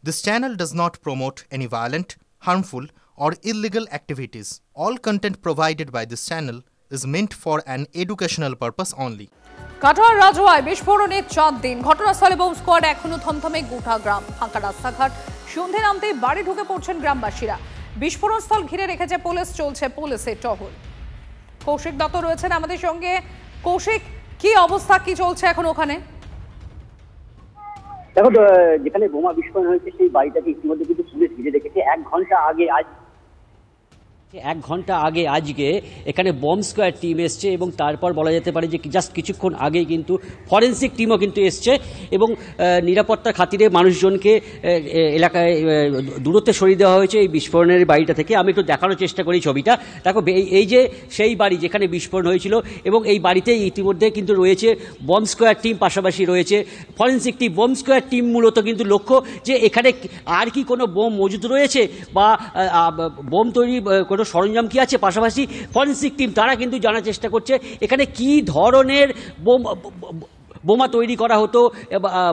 This channel does not promote any violent, harmful, or illegal activities. All content provided by this channel is meant for an educational purpose only. কাটোয়ার রাজোয়ায় বিস্ফোরণের 4 দিন ঘটনাস্থলে bomb squad এখনো থমথমে গোটা গ্রাম ফাঁকা রাস্তাঘাট সন্ধে নামতেই বাড়ি ঢুকে পড়ছেন গ্রামবাসীরা বিস্ফোরণস্থল ঘিরে রেখেছে পুলিশ চলছে পুলিশের টহল কৌশিক দত্ত রয়েছেন আমাদের সঙ্গে কৌশিক কি অবস্থা কি চলছে এখন ওখানে দেখো যেখানে বোমা বিস্ফোরণ হয়েছে সেই বাড়িটাকে ইতিমধ্যে কিন্তু পুলিশ ঘিরে রেখেছে 1 ঘন্টা আগে আজকে এখানে বম্ব স্কোয়াড টিম এসছে এবং তারপর বলা যেতে পারে যে জাস্ট কিছুক্ষণ আগেই কিন্তু ফরেন্সিক টিমও কিন্তু এসছে এবং নিরাপত্তার খাতিরে মানুষজনকে এলাকায় দূরত্বে সরিয়ে দেওয়া হয়েছে এই বিস্ফোরণের বাড়িটা থেকে আমি একটু দেখানোর চেষ্টা করি ছবিটা দেখো এই যে সেই বাড়ি যেখানে বিস্ফোরণ হয়েছিল এবং এই বাড়িতে ইতিমধ্যে কিন্তু রয়েছে বম্ব স্কোয়াড টিম পাশাপাশি রয়েছে forensic team bomb squad team মূলত কিন্তু লক্ষ্য যে এখানে আর কি কোনো বোম মজুদ রয়েছে বা বোম তৈরি কোনো সরঞ্জাম কি আছে পাশাপাশি ফরেন্সিক টিম তারা কিন্তু জানার চেষ্টা করছে এখানে কি ধরনের বোমা তৈরি করা হতো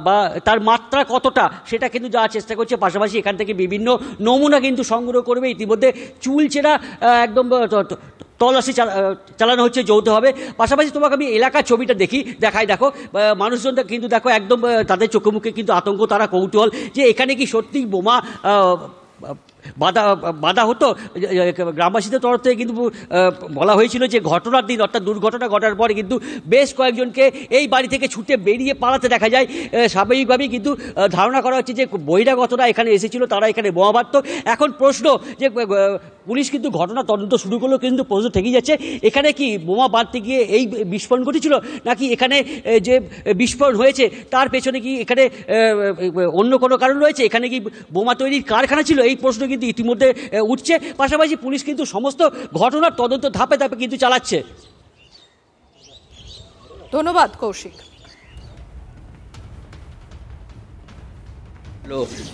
বা তার মাত্রা কতটা সেটা কিন্তু যাওয়ার চেষ্টা করছে পাশাপাশি এখান থেকে বিভিন্ন নমুনা কিন্তু সংগ্রহ করবে ইতিমধ্যে চুলচেরা একদম তল্লাশি চালানো হচ্ছে যৌথভাবে পাশাপাশি তোমাকে আমি এলাকার ছবিটা দেখাই দেখো মানুষজনটা কিন্তু দেখো একদম তাদের চোখে মুখে কিন্তু আতঙ্ক তারা কৌতূহল যে এখানে কি সত্যি বোমা বাধা হতো গ্রামবাসীদের তরফ থেকে কিন্তু বলা হয়েছিল যে ঘটনার দিন অর্থাৎ দুর্ঘটনা ঘটার পরে কিন্তু বেশ কয়েকজনকে এই বাড়ি থেকে ছুটে বেরিয়ে পালাতে দেখা যায় স্বাভাবিকভাবেই কিন্তু ধারণা করা হচ্ছে যে বহিরাগতরা এখানে এসেছিল তারা এখানে বোমা বাঁধত এখন প্রশ্ন যে পুলিশ কিন্তু ঘটনা তদন্ত শুরু করলেও কিন্তু প্রশ্ন থেকেই যাচ্ছে এখানে কি বোমা বাঁধতে গিয়ে এই বিস্ফোরণ ঘটেছিল নাকি এখানে যে বিস্ফোরণ হয়েছে তার পেছনে কি এখানে অন্য কোনো কারণ রয়েছে এখানে কি বোমা তৈরির কারখানা ছিল এই প্রশ্ন কিন্তু ইতিমধ্যে উঠছে পাশাপাশি পুলিশ কিন্তু সমস্ত ঘটনার তদন্ত ধাপে ধাপে কিন্তু চালাচ্ছে ধন্যবাদ কৌশিক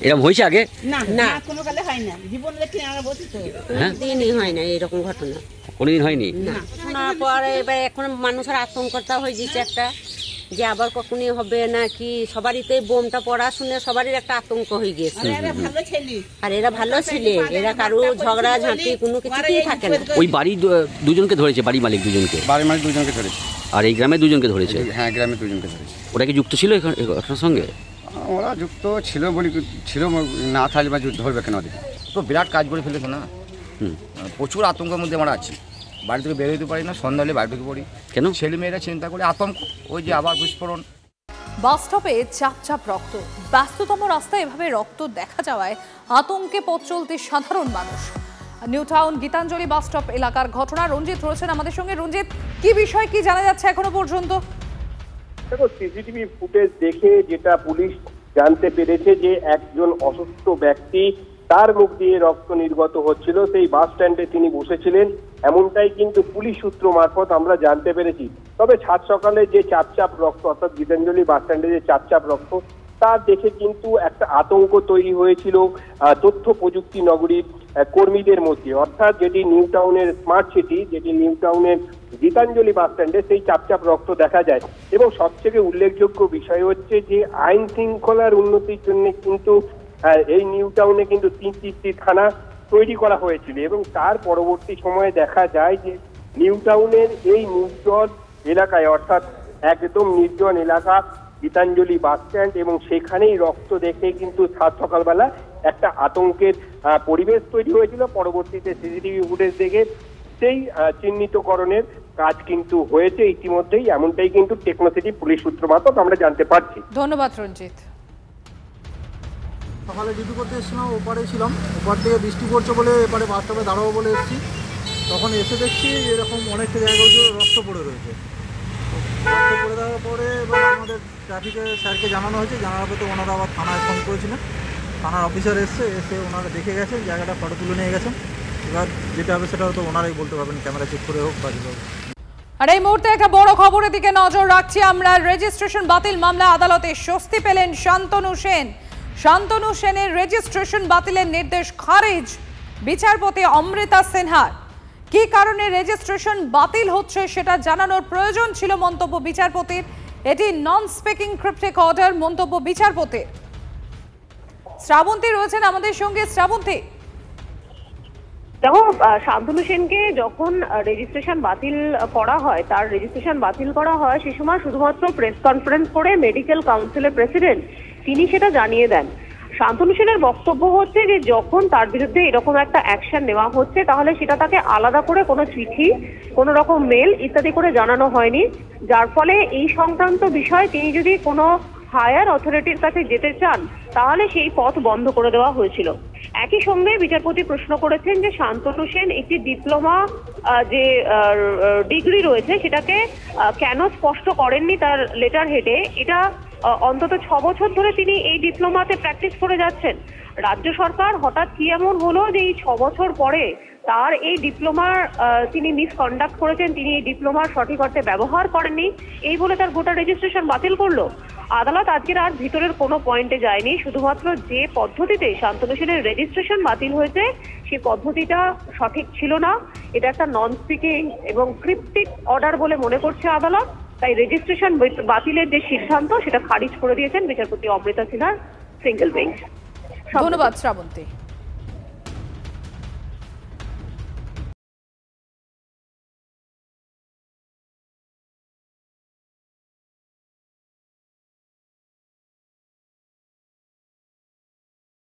এরকম হয়েছে আগে না না কোনো কালে হয় না জীবন রেখে আমরা বলছি তো কোনদিনই হয় না এরকম ঘটনা কোনদিন হয়নি না শোনার পরে এবার এখন মানুষের আতঙ্কটা হয়ে যাচ্ছে একটা যে আবার কখনই হবে নাকি সবারইতে বোমটা পড়া শুনে সবারই একটা আতঙ্ক হয়ে গেছে আর এরা ভালো ছেলে এরা কারো ঝগড়া ঝাঁটি কোনো কিছুতেই থাকে না ওই বাড়ি দুজনকে ধরেছে বাড়ি মালিক দুজনকে ধরেছে আর এই গ্রামে দুজনকে ধরেছে হ্যাঁ গ্রামে দুজনকে ধরেছে ওরা কি যুক্ত ছিল এই ঘটনার সঙ্গে ওরা যুক্ত ছিল বলি ছিল না থাকলে বা ধরবে কেন ওদের তো বিরাট কাজ করে ফেলেছে না প্রচুর আতঙ্কের মধ্যে আমরা আছি বাড়ি থেকে বের হতে পারি না সন্ধ্যা হলে বাড়ি থেকে পড়ি কেন ছেলেমেয়েরা চিন্তা করে আতঙ্ক ওই যে আবার বিস্ফোরণ বাস স্টপে চাপ চাপ রক্ত ব্যস্ততম রাস্তায় এভাবে রক্ত দেখা যাওয়ায় আতঙ্কে পথ চলতে সাধারণ মানুষ new town Gitanjali bus stop এলাকার ঘটনা রঞ্জিত রয়েছেন আমাদের সঙ্গে রঞ্জিত কি বিষয় কি জানা যাচ্ছে এখনো পর্যন্ত দেখো সিসিটিভি ফুটেজ দেখে যেটা পুলিশ জানতে পেরেছে যে একজন অসুস্থ ব্যক্তি তার মুখ দিয়ে রক্ত নির্গত হচ্ছিল সেই বাস স্ট্যান্ডে তিনি বসেছিলেন এমনটাই কিন্তু পুলিশ সূত্র মারফত আমরা জানতে পেরেছি তবে সাত সকালে যে চাপ রক্ত অর্থাৎ গীতাঞ্জলি বাস স্ট্যান্ডে যে চাপ রক্ত তা দেখে কিন্তু একটা আতঙ্ক তৈরি হয়েছিল তথ্য প্রযুক্তি নগরীর কর্মীদের মধ্যে অর্থাৎ যেটি নিউ টাউনের স্মার্ট সিটি যেটি নিউ টাউনের গীতাঞ্জলি বাস স্ট্যান্ডে সেই চাপ রক্ত দেখা যায় এবং সবথেকে উল্লেখযোগ্য বিষয় হচ্ছে যে আইন শৃঙ্খলার উন্নতির জন্য কিন্তু এই নিউ টাউনে কিন্তু 3টি থানা তৈরি করা হয়েছিল এবং তার পরবর্তী সময়ে দেখা যায় যে নিউ টাউনের এই নির্জন এলাকায় অর্থাৎ একদম নির্জন এলাকা গীতাঞ্জলি বাস স্ট্যান্ড এবং সেখানেই রক্ত দেখে কিন্তু সাত সকালবেলা একটা আতঙ্কের পরিবেশ তৈরি হয়েছিল পরবর্তীতে সিসিটিভি ফুটেজ দেখে সেই চিহ্নিতকরণের কাজ কিন্তু হয়েছে ইতিমধ্যেই এমনটাই কিন্তু টেকনোসিটি পুলিশ সূত্র মারফত আমরা জানতে পারছি ধন্যবাদ রঞ্জিত সকালে ডিউটি করতে এসেছিলাম ওপারে ছিলাম ওপার থেকে বৃষ্টি পড়ছে বলে এপারে বাস স্টপে দাঁড়াবো বলে এসেছি তখন এসে দেখছি এরকম অনেকটা জায়গায় রক্ত পড়ে রয়েছে রক্ত পড়ে দেওয়ার পরে এবার আমাদের ট্রাফিকের স্যারকে জানানো হয়েছে জানার পরে তো ওনারা আবার থানায় ফোন করেছিলেন থানার অফিসার এসে ওনারা দেখে গেছেন জায়গাটা ফটো তুলে নিয়ে গেছেন এবার যেটা হবে সেটা তো ওনারাই বলতে পারবেন ক্যামেরা চেক করে হোক বা যেভাবে আর এই মুহূর্তে একটা বড় খবরের দিকে নজর রাখছি আমরা রেজিস্ট্রেশন বাতিল মামলা আদালতে স্বস্তি পেলেন শান্তনু সেনের রেজিস্ট্রেশন বাতিলের নির্দেশ খারিজ বিচারপতি অমৃতা সিনহার কি কারণে রেজিস্ট্রেশন বাতিল হচ্ছে সেটা জানানোর প্রয়োজন ছিল মন্তব্য বিচারপতির এটি নন স্পিকিং ক্রিপ্টিক অর্ডার মন্তব্য বিচারপতির শ্রাবন্তী রয়েছেন আমাদের সঙ্গে। শ্রাবন্তী, দেখো, শান্তনু সেনকে যখন রেজিস্ট্রেশন বাতিল করা হয়, তার রেজিস্ট্রেশন বাতিল করা হয়, সে সময় শুধুমাত্র প্রেস কনফারেন্স করে মেডিকেল কাউন্সিলের প্রেসিডেন্ট তিনি সেটা জানিয়ে দেন। শান্তনু সেনের বক্তব্য হচ্ছে যে যখন তার বিরুদ্ধে এরকম একটা অ্যাকশন নেওয়া হচ্ছে তাহলে সেটা তাকে আলাদা করে কোনো চিঠি, কোনো রকম মেল ইত্যাদি করে জানানো হয়নি, যার ফলে এই সংক্রান্ত বিষয়ে তিনি যদি কোনো হায়ার অথরিটির কাছে যেতে চান তাহলে সেই পথ বন্ধ করে দেওয়া হয়েছিল। একই সঙ্গে বিচারপতি প্রশ্ন করেছেন যে শান্তনু সেন একটি ডিপ্লোমা যে ডিগ্রি রয়েছে সেটাকে কেন স্পষ্ট করেননি তার লেটার হেডে। এটা অন্তত 6 বছর ধরে তিনি এই ডিপ্লোমাতে প্র্যাকটিস করে যাচ্ছেন। রাজ্য সরকার হঠাৎ কি এমন হলো যে এই 6 বছর পরে তার এই ডিপ্লোমার তিনি মিসকন্ডাক্ট করেছেন, তিনি এই ডিপ্লোমার সঠিক অর্থে ব্যবহার করেননি, এই বলে তার গোটা রেজিস্ট্রেশন বাতিল করলো। আদালত আজকের আর ভিতরের কোনো পয়েন্টে যায়নি, শুধুমাত্র যে পদ্ধতিতে শান্তনু সেনের রেজিস্ট্রেশন বাতিল হয়েছে সেই পদ্ধতিটা সঠিক ছিল না, এটা একটা নন স্পিকিং এবং ক্রিপ্টিক অর্ডার বলে মনে করছে আদালত। তাই রেজিস্ট্রেশন বাতিলের যে সিদ্ধান্ত সেটা খারিজ করে দিয়েছেন বিচারপতি অমৃতা সিনহার সিঙ্গেল বেঞ্চ। ধন্যবাদ শ্রাবন্তী।